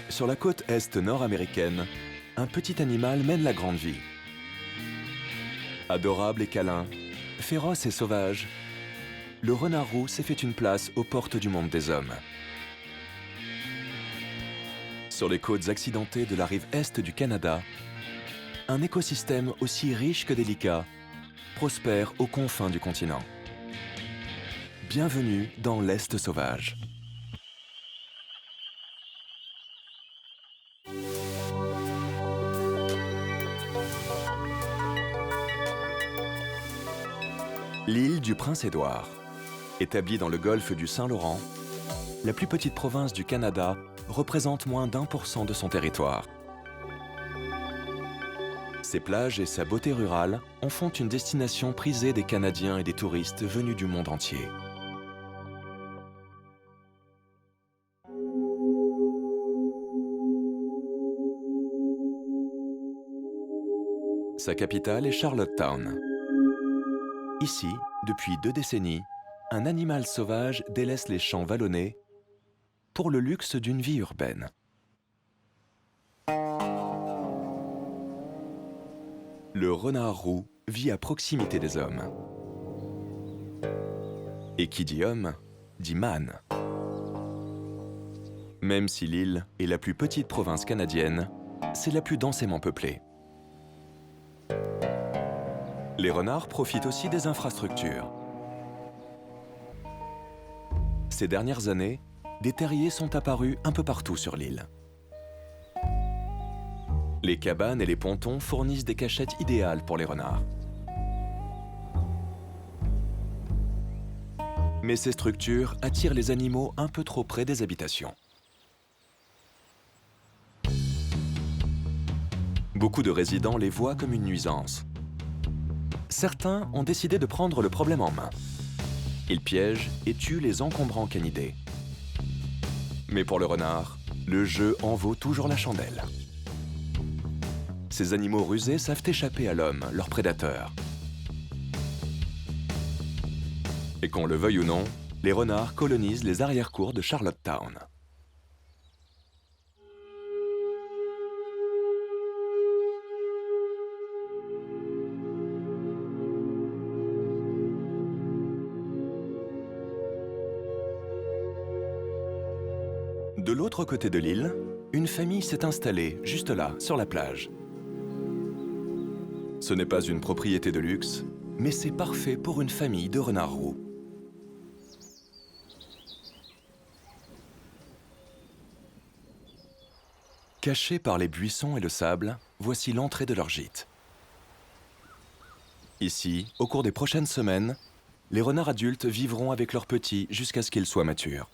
Sur la côte est nord-américaine, un petit animal mène la grande vie. Adorable et câlin, féroce et sauvage, le renard roux s'est fait une place aux portes du monde des hommes. Sur les côtes accidentées de la rive est du Canada, un écosystème aussi riche que délicat prospère aux confins du continent. Bienvenue dans l'Est sauvage. L'île du Prince-Édouard. Établie dans le golfe du Saint-Laurent, la plus petite province du Canada représente moins d'1% de son territoire. Ses plages et sa beauté rurale en font une destination prisée des Canadiens et des touristes venus du monde entier. Sa capitale est Charlottetown. Ici, depuis 2 décennies, un animal sauvage délaisse les champs vallonnés pour le luxe d'une vie urbaine. Le renard roux vit à proximité des hommes. Et qui dit homme, dit man. Même si l'île est la plus petite province canadienne, c'est la plus densément peuplée. Les renards profitent aussi des infrastructures. Ces dernières années, des terriers sont apparus un peu partout sur l'île. Les cabanes et les pontons fournissent des cachettes idéales pour les renards. Mais ces structures attirent les animaux un peu trop près des habitations. Beaucoup de résidents les voient comme une nuisance. Certains ont décidé de prendre le problème en main. Ils piègent et tuent les encombrants canidés. Mais pour le renard, le jeu en vaut toujours la chandelle. Ces animaux rusés savent échapper à l'homme, leur prédateur. Et qu'on le veuille ou non, les renards colonisent les arrière-cours de Charlottetown. De l'autre côté de l'île, une famille s'est installée juste là, sur la plage. Ce n'est pas une propriété de luxe, mais c'est parfait pour une famille de renards roux. Cachés par les buissons et le sable, voici l'entrée de leur gîte. Ici, au cours des prochaines semaines, les renards adultes vivront avec leurs petits jusqu'à ce qu'ils soient matures.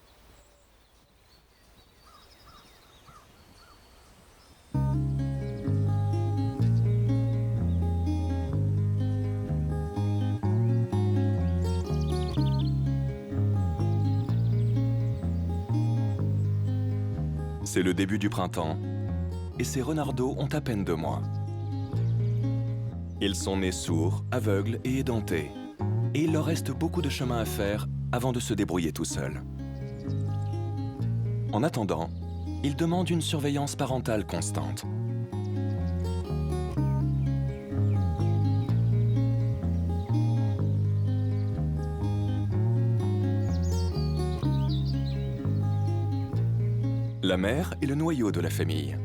C'est le début du printemps, et ces renardeaux ont à peine 2 mois. Ils sont nés sourds, aveugles et édentés, et il leur reste beaucoup de chemin à faire avant de se débrouiller tout seuls. En attendant, ils demandent une surveillance parentale constante. La mère est le noyau de la famille.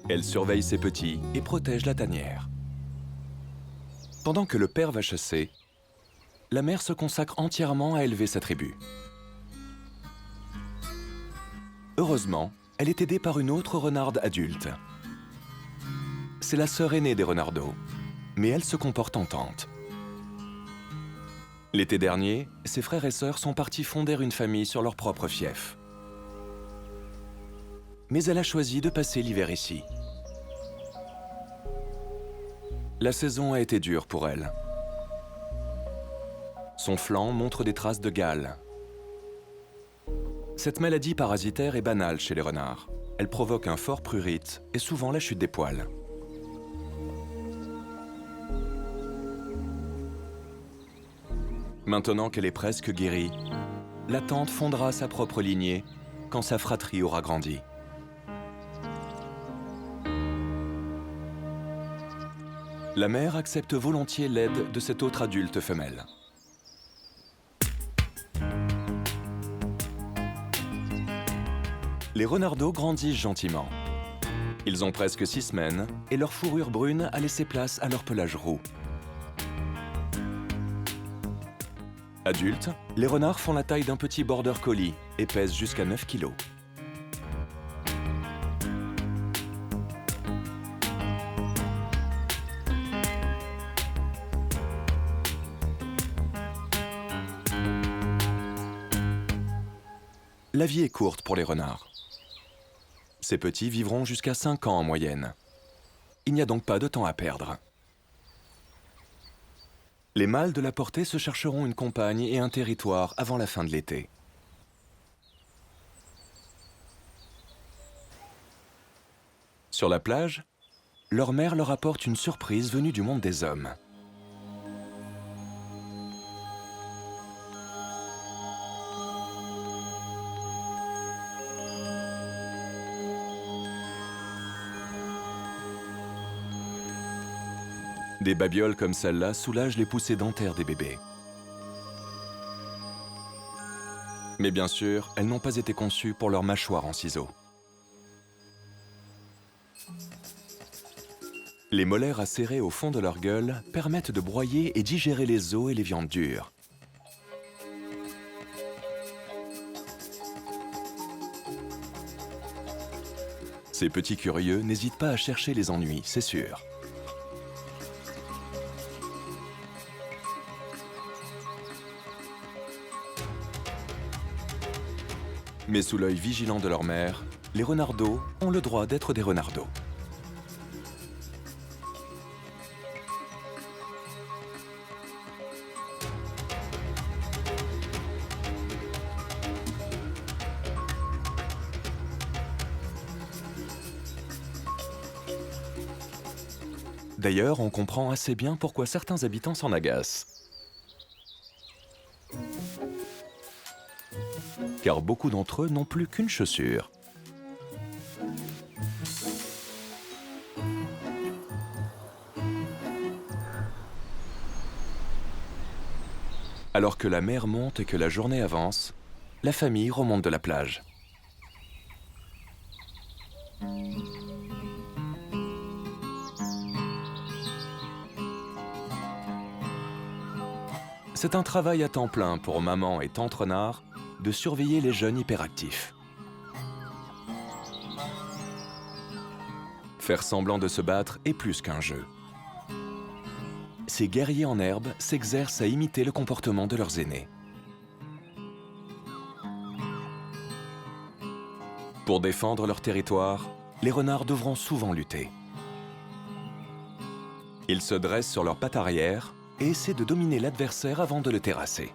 Elle surveille ses petits et protège la tanière. Pendant que le père va chasser, la mère se consacre entièrement à élever sa tribu. Heureusement, elle est aidée par une autre renarde adulte. C'est la sœur aînée des renardeaux, mais elle se comporte en tante. L'été dernier, ses frères et sœurs sont partis fonder une famille sur leur propre fief. Mais elle a choisi de passer l'hiver ici. La saison a été dure pour elle. Son flanc montre des traces de gale. Cette maladie parasitaire est banale chez les renards. Elle provoque un fort prurite et souvent la chute des poils. Maintenant qu'elle est presque guérie, la tante fondera sa propre lignée quand sa fratrie aura grandi. La mère accepte volontiers l'aide de cette autre adulte femelle. Les renardeaux grandissent gentiment. Ils ont presque 6 semaines et leur fourrure brune a laissé place à leur pelage roux. Adultes, les renards font la taille d'un petit border collie et pèsent jusqu'à 9 kg. La vie est courte pour les renards. Ces petits vivront jusqu'à 5 ans en moyenne. Il n'y a donc pas de temps à perdre. Les mâles de la portée se chercheront une compagne et un territoire avant la fin de l'été. Sur la plage, leur mère leur apporte une surprise venue du monde des hommes. Des babioles comme celle-là soulagent les poussées dentaires des bébés. Mais bien sûr, elles n'ont pas été conçues pour leur mâchoire en ciseaux. Les molaires acérés au fond de leur gueule permettent de broyer et digérer les os et les viandes dures. Ces petits curieux n'hésitent pas à chercher les ennuis, c'est sûr. Mais sous l'œil vigilant de leur mère, les renardeaux ont le droit d'être des renardeaux. D'ailleurs, on comprend assez bien pourquoi certains habitants s'en agacent. Car beaucoup d'entre eux n'ont plus qu'une chaussure. Alors que la mer monte et que la journée avance, la famille remonte de la plage. C'est un travail à temps plein pour maman et tante renard de surveiller les jeunes hyperactifs. Faire semblant de se battre est plus qu'un jeu. Ces guerriers en herbe s'exercent à imiter le comportement de leurs aînés. Pour défendre leur territoire, les renards devront souvent lutter. Ils se dressent sur leurs pattes arrière et essaient de dominer l'adversaire avant de le terrasser.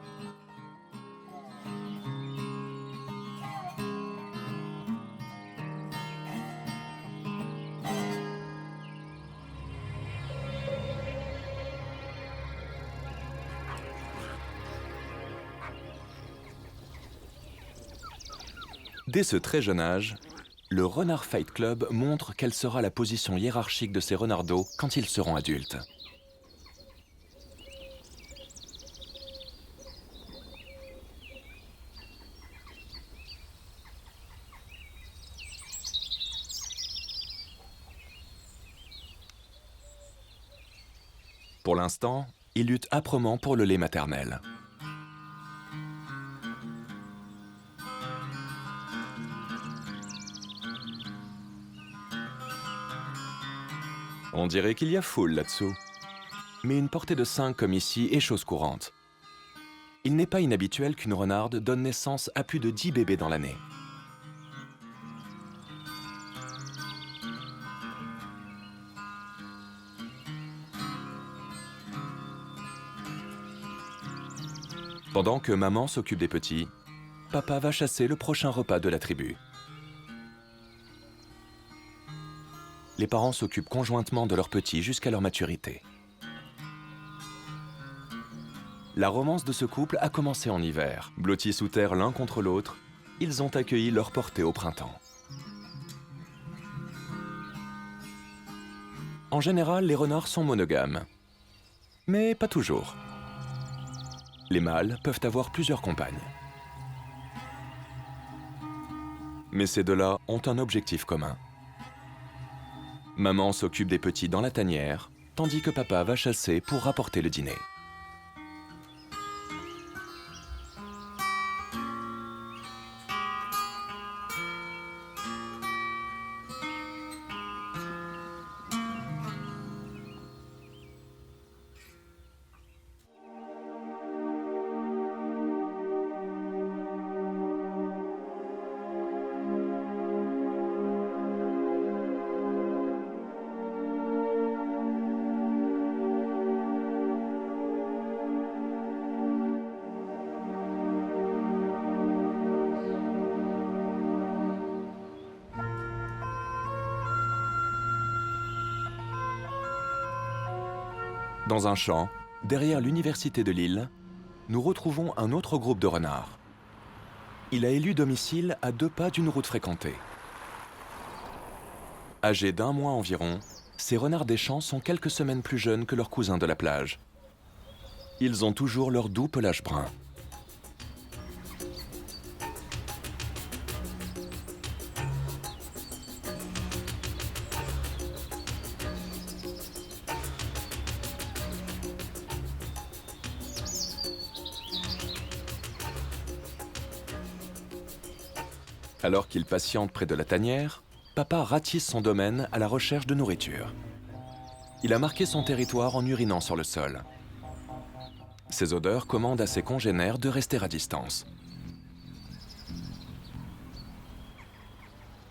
Dès ce très jeune âge, le Renard Fight Club montre quelle sera la position hiérarchique de ces renardeaux quand ils seront adultes. Pour l'instant, ils luttent âprement pour le lait maternel. On dirait qu'il y a foule là-dessous. Mais une portée de 5 comme ici est chose courante. Il n'est pas inhabituel qu'une renarde donne naissance à plus de 10 bébés dans l'année. Pendant que maman s'occupe des petits, papa va chasser le prochain repas de la tribu. Les parents s'occupent conjointement de leurs petits jusqu'à leur maturité. La romance de ce couple a commencé en hiver. Blottis sous terre l'un contre l'autre, ils ont accueilli leur portée au printemps. En général, les renards sont monogames. Mais pas toujours. Les mâles peuvent avoir plusieurs compagnes. Mais ces deux-là ont un objectif commun. Maman s'occupe des petits dans la tanière, tandis que papa va chasser pour rapporter le dîner. Dans un champ, derrière l'université de Lille, nous retrouvons un autre groupe de renards. Il a élu domicile à 2 pas d'une route fréquentée. Âgés d'1 mois environ, ces renards des champs sont quelques semaines plus jeunes que leurs cousins de la plage. Ils ont toujours leur doux pelage brun. Alors qu'il patiente près de la tanière, papa ratisse son domaine à la recherche de nourriture. Il a marqué son territoire en urinant sur le sol. Ces odeurs commandent à ses congénères de rester à distance.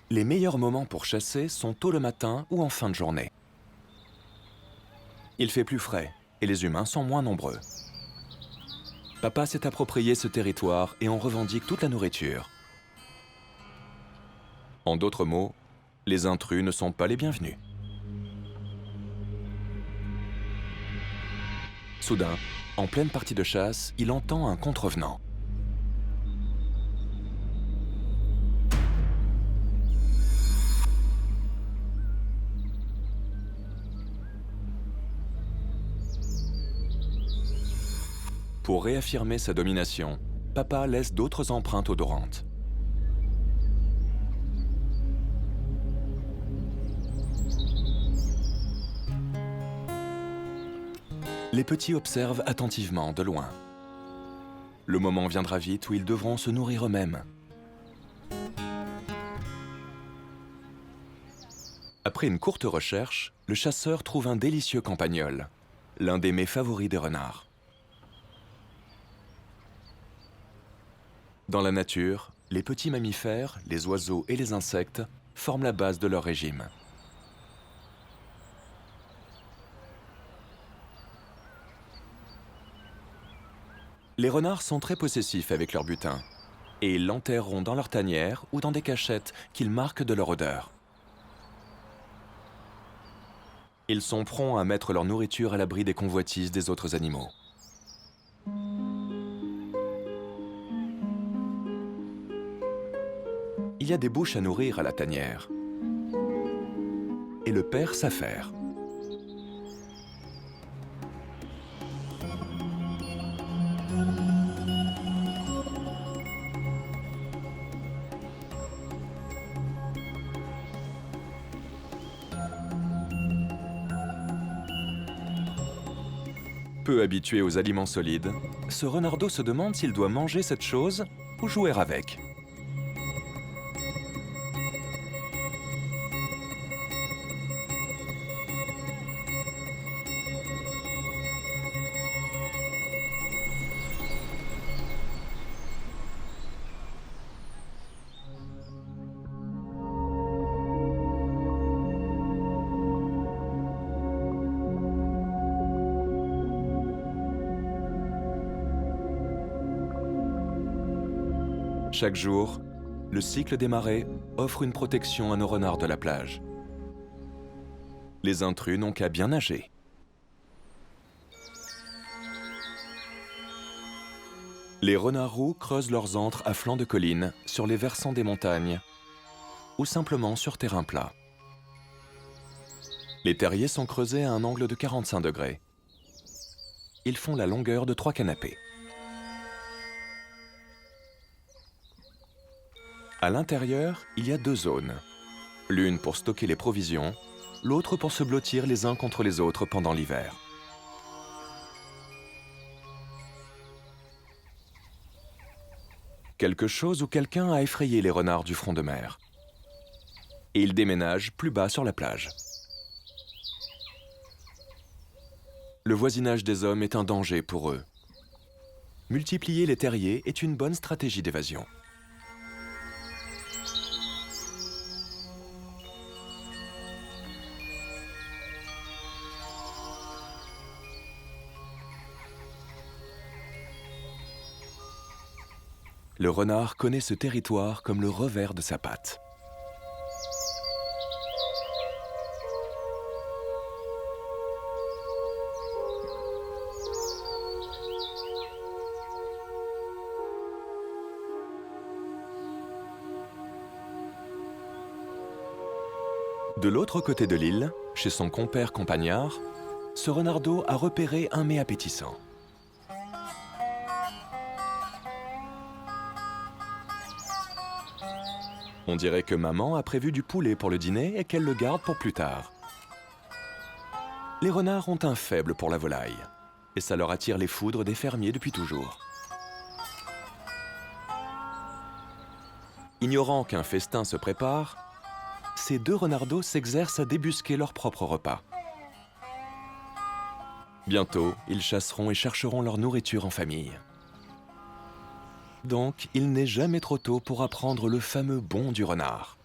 Les meilleurs moments pour chasser sont tôt le matin ou en fin de journée. Il fait plus frais et les humains sont moins nombreux. Papa s'est approprié ce territoire et en revendique toute la nourriture. En d'autres mots, les intrus ne sont pas les bienvenus. Soudain, en pleine partie de chasse, il entend un contrevenant. Pour réaffirmer sa domination, papa laisse d'autres empreintes odorantes. Les petits observent attentivement de loin. Le moment viendra vite où ils devront se nourrir eux-mêmes. Après une courte recherche, le chasseur trouve un délicieux campagnol, l'un des mets favoris des renards. Dans la nature, les petits mammifères, les oiseaux et les insectes forment la base de leur régime. Les renards sont très possessifs avec leur butin, et ils l'enterreront dans leur tanière ou dans des cachettes qu'ils marquent de leur odeur. Ils sont prompts à mettre leur nourriture à l'abri des convoitises des autres animaux. Il y a des bouches à nourrir à la tanière, et le père s'affaire. Peu habitué aux aliments solides, ce renardeau se demande s'il doit manger cette chose ou jouer avec. Chaque jour, le cycle des marées offre une protection à nos renards de la plage. Les intrus n'ont qu'à bien nager. Les renards roux creusent leurs antres à flanc de collines, sur les versants des montagnes, ou simplement sur terrain plat. Les terriers sont creusés à un angle de 45 degrés. Ils font la longueur de 3 canapés. À l'intérieur, il y a 2 zones. L'une pour stocker les provisions, l'autre pour se blottir les uns contre les autres pendant l'hiver. Quelque chose ou quelqu'un a effrayé les renards du front de mer. Et ils déménagent plus bas sur la plage. Le voisinage des hommes est un danger pour eux. Multiplier les terriers est une bonne stratégie d'évasion. Le renard connaît ce territoire comme le revers de sa patte. De l'autre côté de l'île, chez son compère campagnard, ce renardeau a repéré un mets appétissant. On dirait que maman a prévu du poulet pour le dîner et qu'elle le garde pour plus tard. Les renards ont un faible pour la volaille, et ça leur attire les foudres des fermiers depuis toujours. Ignorant qu'un festin se prépare, ces 2 renardeaux s'exercent à débusquer leur propre repas. Bientôt, ils chasseront et chercheront leur nourriture en famille. Donc, il n'est jamais trop tôt pour apprendre le fameux bond du renard.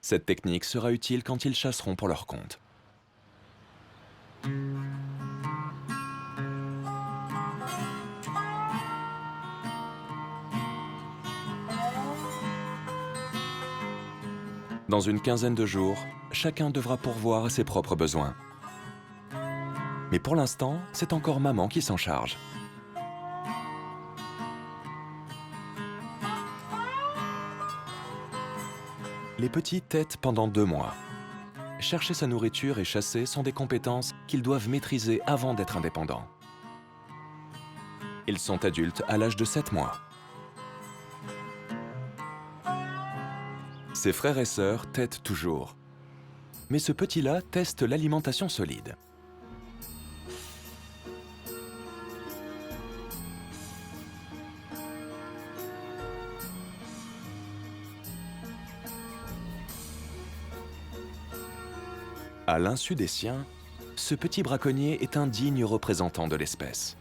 Cette technique sera utile quand ils chasseront pour leur compte. Dans une quinzaine de jours, chacun devra pourvoir à ses propres besoins. Mais pour l'instant, c'est encore maman qui s'en charge. Les petits têtent pendant 2 mois. Chercher sa nourriture et chasser sont des compétences qu'ils doivent maîtriser avant d'être indépendants. Ils sont adultes à l'âge de 7 mois. Ses frères et sœurs têtent toujours. Mais ce petit-là teste l'alimentation solide. À l'insu des siens, ce petit braconnier est un digne représentant de l'espèce.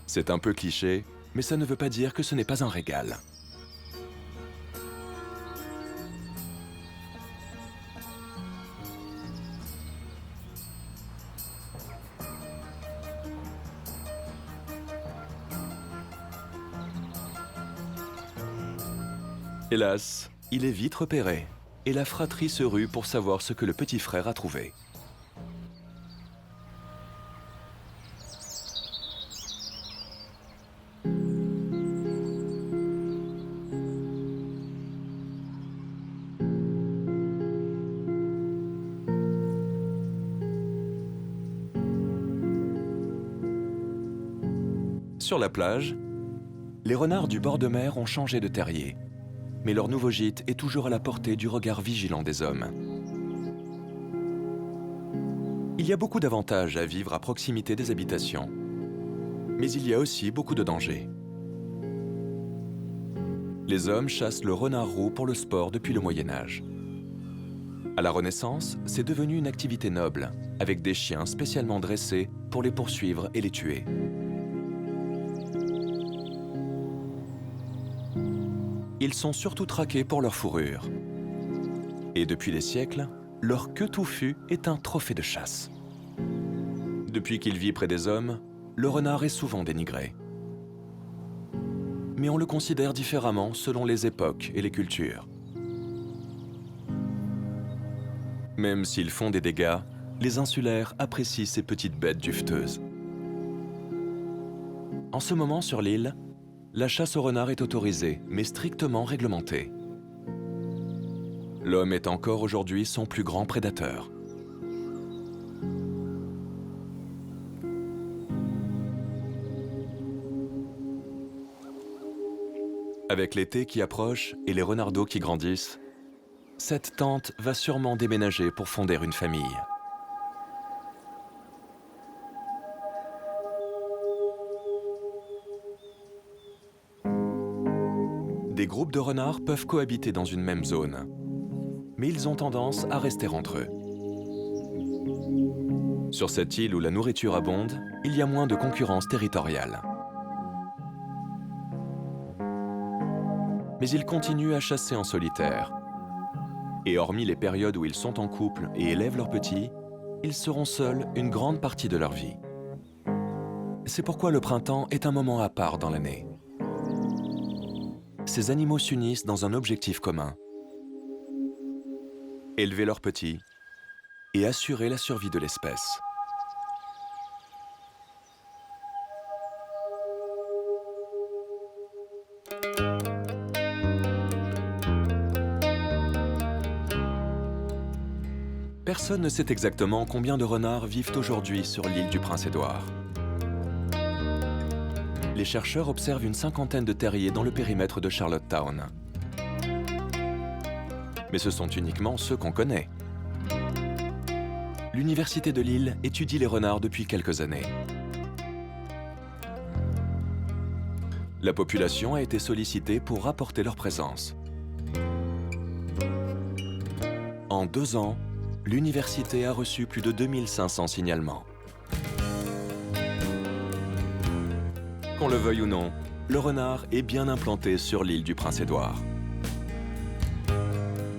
C'est un peu cliché, mais ça ne veut pas dire que ce n'est pas un régal. Hélas, il est vite repéré, et la fratrie se rue pour savoir ce que le petit frère a trouvé. Sur la plage, les renards du bord de mer ont changé de terrier. Mais leur nouveau gîte est toujours à la portée du regard vigilant des hommes. Il y a beaucoup d'avantages à vivre à proximité des habitations, mais il y a aussi beaucoup de dangers. Les hommes chassent le renard roux pour le sport depuis le Moyen Âge. À la Renaissance, c'est devenu une activité noble, avec des chiens spécialement dressés pour les poursuivre et les tuer. Ils sont surtout traqués pour leur fourrure. Et depuis des siècles, leur queue touffue est un trophée de chasse. Depuis qu'il vit près des hommes, le renard est souvent dénigré. Mais on le considère différemment selon les époques et les cultures. Même s'ils font des dégâts, les insulaires apprécient ces petites bêtes duveteuses. En ce moment sur l'île, la chasse au renard est autorisée, mais strictement réglementée. L'homme est encore aujourd'hui son plus grand prédateur. Avec l'été qui approche et les renardeaux qui grandissent, cette tante va sûrement déménager pour fonder une famille. Des groupes de renards peuvent cohabiter dans une même zone, mais ils ont tendance à rester entre eux. Sur cette île où la nourriture abonde, il y a moins de concurrence territoriale. Mais ils continuent à chasser en solitaire. Et hormis les périodes où ils sont en couple et élèvent leurs petits, ils seront seuls une grande partie de leur vie. C'est pourquoi le printemps est un moment à part dans l'année. Ces animaux s'unissent dans un objectif commun: élever leurs petits et assurer la survie de l'espèce. Personne ne sait exactement combien de renards vivent aujourd'hui sur l'île du Prince-Édouard. Les chercheurs observent une cinquantaine de terriers dans le périmètre de Charlottetown. Mais ce sont uniquement ceux qu'on connaît. L'Université de Lille étudie les renards depuis quelques années. La population a été sollicitée pour rapporter leur présence. En 2 ans, l'université a reçu plus de 2500 signalements. Qu'on le veuille ou non, le renard est bien implanté sur l'île du Prince-Édouard.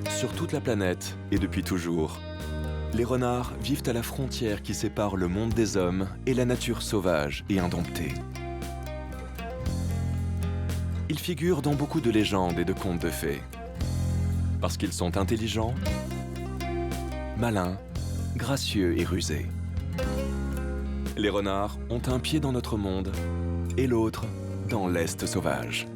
Sur toute la planète, et depuis toujours, les renards vivent à la frontière qui sépare le monde des hommes et la nature sauvage et indomptée. Ils figurent dans beaucoup de légendes et de contes de fées, parce qu'ils sont intelligents, malins, gracieux et rusés. Les renards ont un pied dans notre monde et l'autre dans l'Est sauvage.